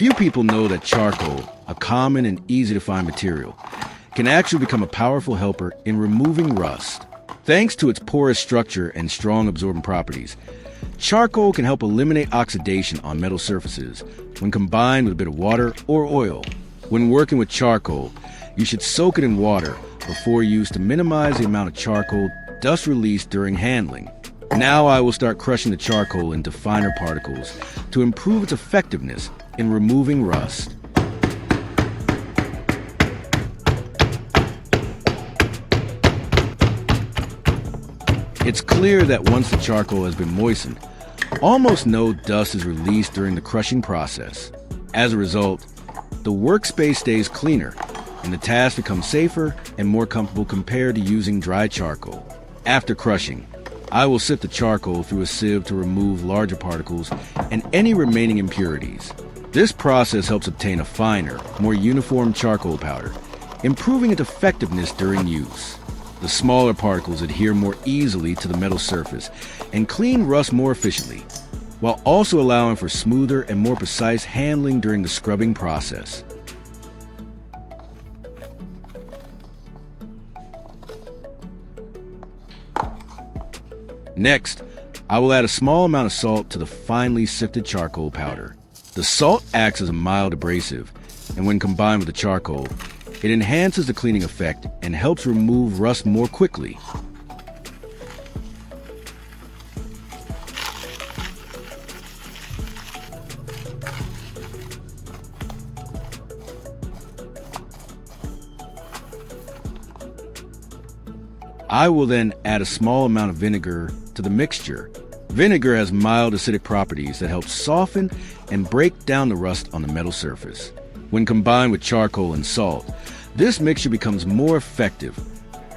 Few people know that charcoal, a common and easy to find material, can actually become a powerful helper in removing rust. Thanks to its porous structure and strong absorbent properties, charcoal can help eliminate oxidation on metal surfaces when combined with a bit of water or oil. When working with charcoal, you should soak it in water before use to minimize the amount of charcoal dust released during handling. Now I will start crushing the charcoal into finer particles to improve its effectiveness in removing rust. It's clear that once the charcoal has been moistened, almost no dust is released during the crushing process. As a result, the workspace stays cleaner and the task becomes safer and more comfortable compared to using dry charcoal. After crushing, I will sift the charcoal through a sieve to remove larger particles and any remaining impurities. This process helps obtain a finer, more uniform charcoal powder, improving its effectiveness during use. The smaller particles adhere more easily to the metal surface and clean rust more efficiently, while also allowing for smoother and more precise handling during the scrubbing process. Next, I will add a small amount of salt to the finely sifted charcoal powder. The salt acts as a mild abrasive, and when combined with the charcoal, it enhances the cleaning effect and helps remove rust more quickly. I will then add a small amount of vinegar to the mixture. Vinegar has mild acidic properties that help soften and break down the rust on the metal surface. When combined with charcoal and salt, this mixture becomes more effective,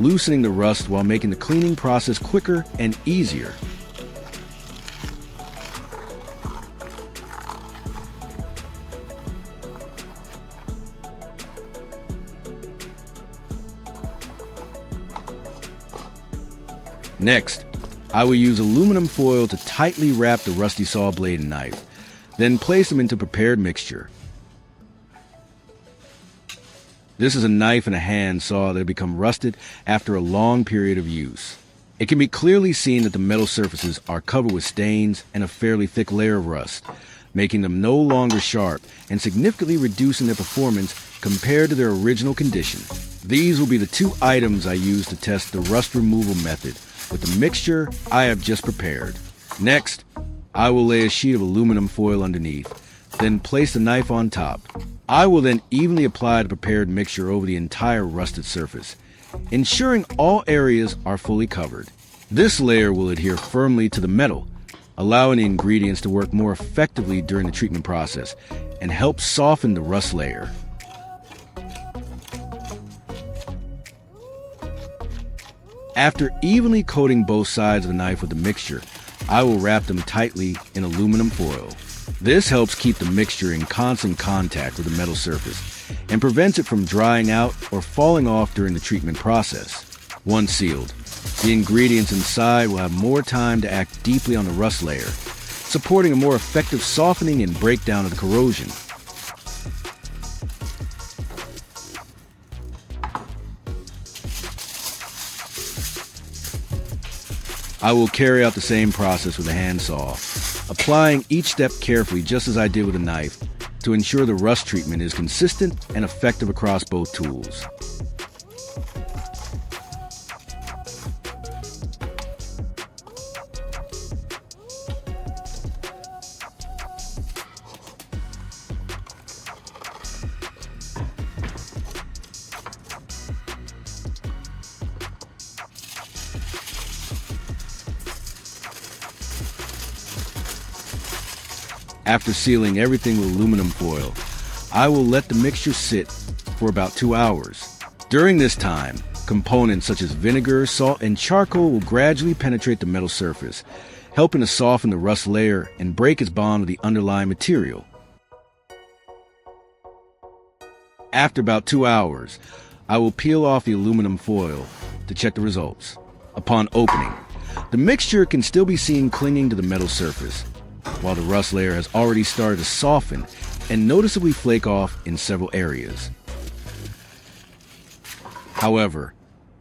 loosening the rust while making the cleaning process quicker and easier. Next, I will use aluminum foil to tightly wrap the rusty saw blade and knife, then place them into prepared mixture. This is a knife and a hand saw that have become rusted after a long period of use. It can be clearly seen that the metal surfaces are covered with stains and a fairly thick layer of rust, making them no longer sharp and significantly reducing their performance compared to their original condition. These will be the two items I use to test the rust removal method with the mixture I have just prepared. Next, I will lay a sheet of aluminum foil underneath, then place the knife on top. I will then evenly apply the prepared mixture over the entire rusted surface, ensuring all areas are fully covered. This layer will adhere firmly to the metal, allowing the ingredients to work more effectively during the treatment process and help soften the rust layer. After evenly coating both sides of the knife with the mixture, I will wrap them tightly in aluminum foil. This helps keep the mixture in constant contact with the metal surface and prevents it from drying out or falling off during the treatment process. Once sealed, the ingredients inside will have more time to act deeply on the rust layer, supporting a more effective softening and breakdown of the corrosion. I will carry out the same process with a handsaw, applying each step carefully just as I did with a knife to ensure the rust treatment is consistent and effective across both tools. After sealing everything with aluminum foil, I will let the mixture sit for about 2 hours. During this time, components such as vinegar, salt, and charcoal will gradually penetrate the metal surface, helping to soften the rust layer and break its bond with the underlying material. After about 2 hours, I will peel off the aluminum foil to check the results. Upon opening, the mixture can still be seen clinging to the metal surface, while the rust layer has already started to soften and noticeably flake off in several areas. However,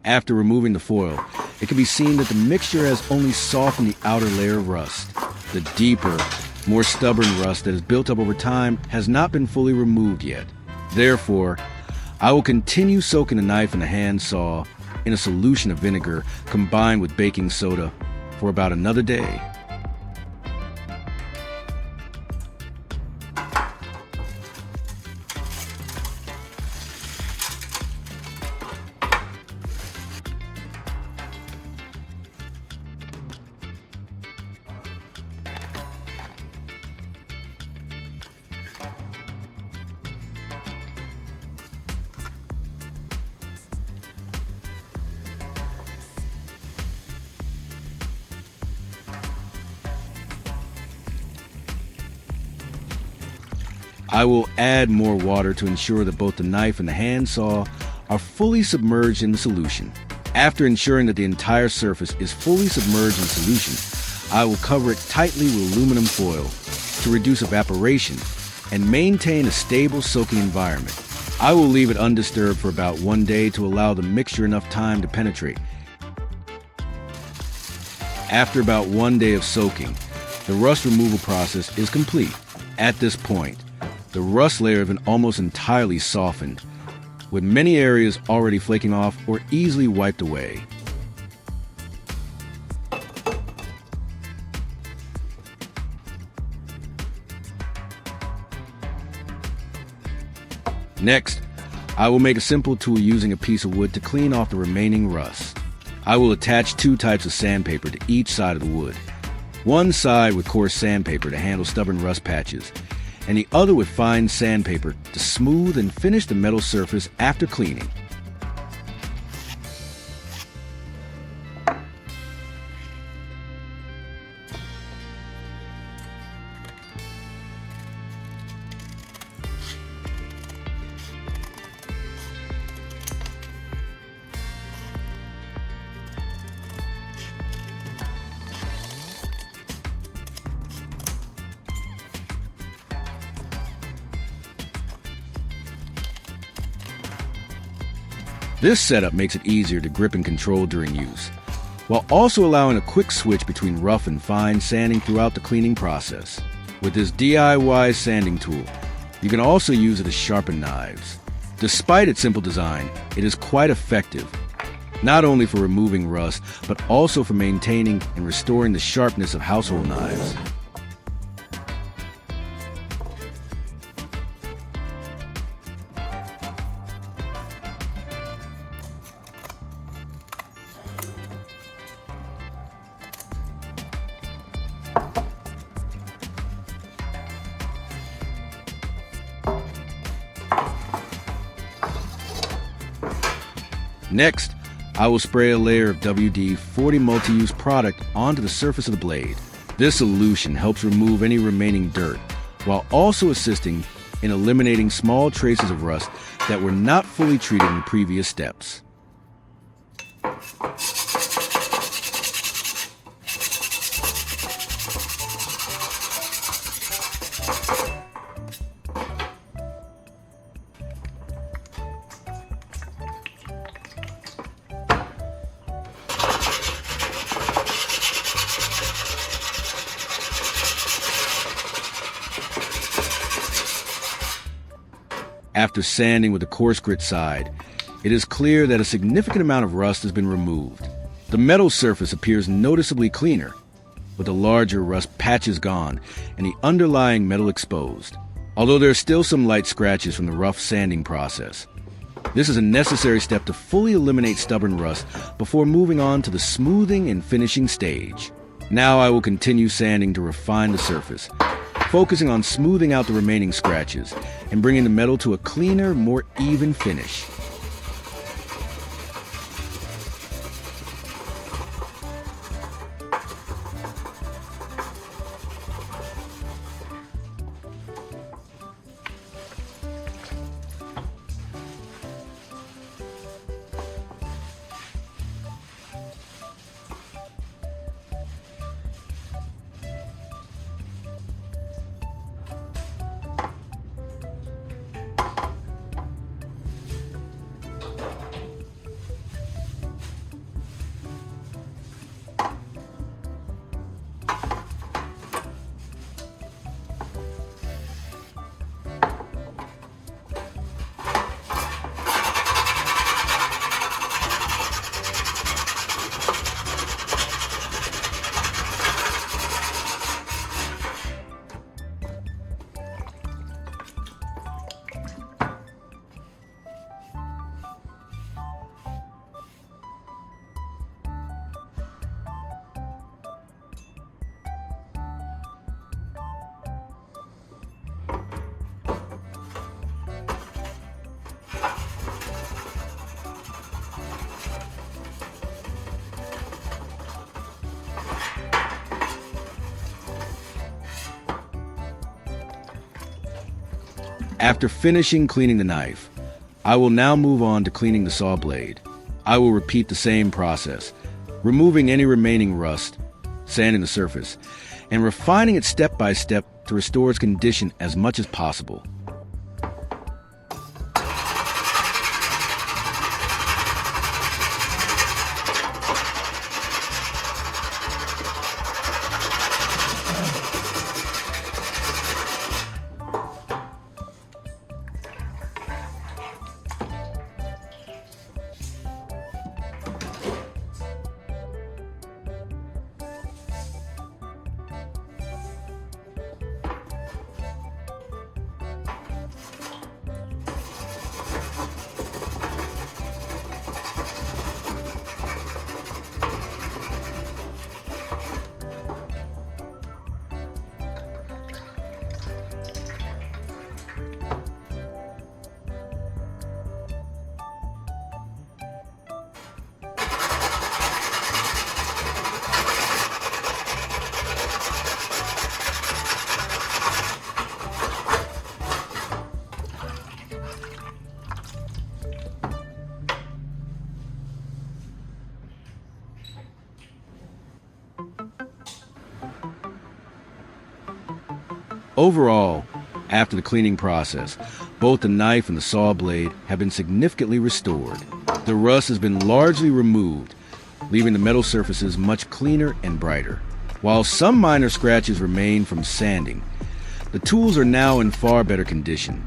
after removing the foil, it can be seen that the mixture has only softened the outer layer of rust. The deeper, more stubborn rust that has built up over time has not been fully removed yet. Therefore, I will continue soaking the knife and the hand saw in a solution of vinegar combined with baking soda for about another day. I will add more water to ensure that both the knife and the hand saw are fully submerged in the solution. After ensuring that the entire surface is fully submerged in solution, I will cover it tightly with aluminum foil to reduce evaporation and maintain a stable soaking environment. I will leave it undisturbed for about 1 day to allow the mixture enough time to penetrate. After about 1 day of soaking, the rust removal process is complete. At this point, the rust layer has been almost entirely softened, with many areas already flaking off or easily wiped away. Next, I will make a simple tool using a piece of wood to clean off the remaining rust. I will attach 2 types of sandpaper to each side of the wood. One side with coarse sandpaper to handle stubborn rust patches, and the other with fine sandpaper to smooth and finish the metal surface after cleaning. This setup makes it easier to grip and control during use, while also allowing a quick switch between rough and fine sanding throughout the cleaning process. With this DIY sanding tool, you can also use it to sharpen knives. Despite its simple design, it is quite effective, not only for removing rust, but also for maintaining and restoring the sharpness of household knives. Next, I will spray a layer of WD-40 multi-use product onto the surface of the blade. This solution helps remove any remaining dirt, while also assisting in eliminating small traces of rust that were not fully treated in the previous steps. After sanding with the coarse grit side, it is clear that a significant amount of rust has been removed. The metal surface appears noticeably cleaner, with the larger rust patches gone and the underlying metal exposed, although there are still some light scratches from the rough sanding process. This is a necessary step to fully eliminate stubborn rust before moving on to the smoothing and finishing stage. Now I will continue sanding to refine the surface, focusing on smoothing out the remaining scratches and bringing the metal to a cleaner, more even finish. After finishing cleaning the knife, I will now move on to cleaning the saw blade. I will repeat the same process, removing any remaining rust, sanding the surface, and refining it step by step to restore its condition as much as possible. Overall, after the cleaning process, both the knife and the saw blade have been significantly restored. The rust has been largely removed, leaving the metal surfaces much cleaner and brighter. While some minor scratches remain from sanding, the tools are now in far better condition,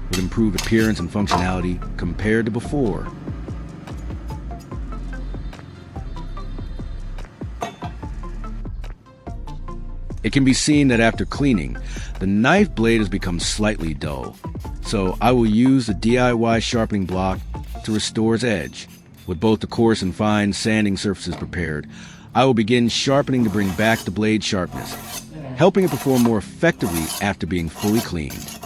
with improved appearance and functionality compared to before. It can be seen that after cleaning, the knife blade has become slightly dull, so I will use the DIY sharpening block to restore its edge. With both the coarse and fine sanding surfaces prepared, I will begin sharpening to bring back the blade sharpness, helping it perform more effectively after being fully cleaned.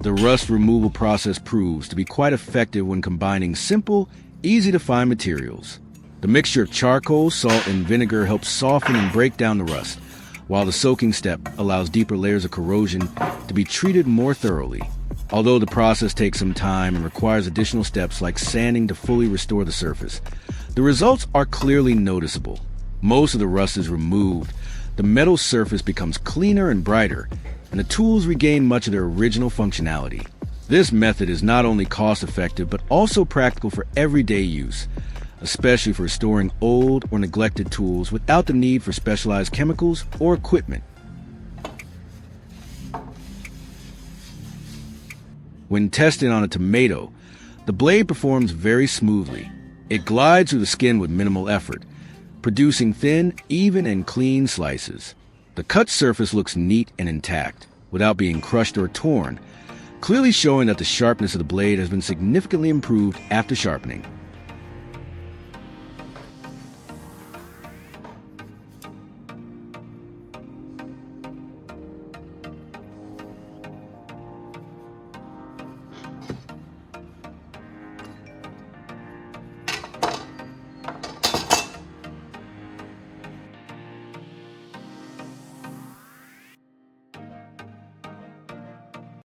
The rust removal process proves to be quite effective when combining simple, easy-to-find materials. The mixture of charcoal, salt, and vinegar helps soften and break down the rust, while the soaking step allows deeper layers of corrosion to be treated more thoroughly. Although the process takes some time and requires additional steps like sanding to fully restore the surface, the results are clearly noticeable. Most of the rust is removed, the metal surface becomes cleaner and brighter, and the tools regain much of their original functionality. This method is not only cost-effective, but also practical for everyday use, especially for restoring old or neglected tools without the need for specialized chemicals or equipment. When tested on a tomato, the blade performs very smoothly. It glides through the skin with minimal effort, producing thin, even, and clean slices. The cut surface looks neat and intact, without being crushed or torn, clearly showing that the sharpness of the blade has been significantly improved after sharpening.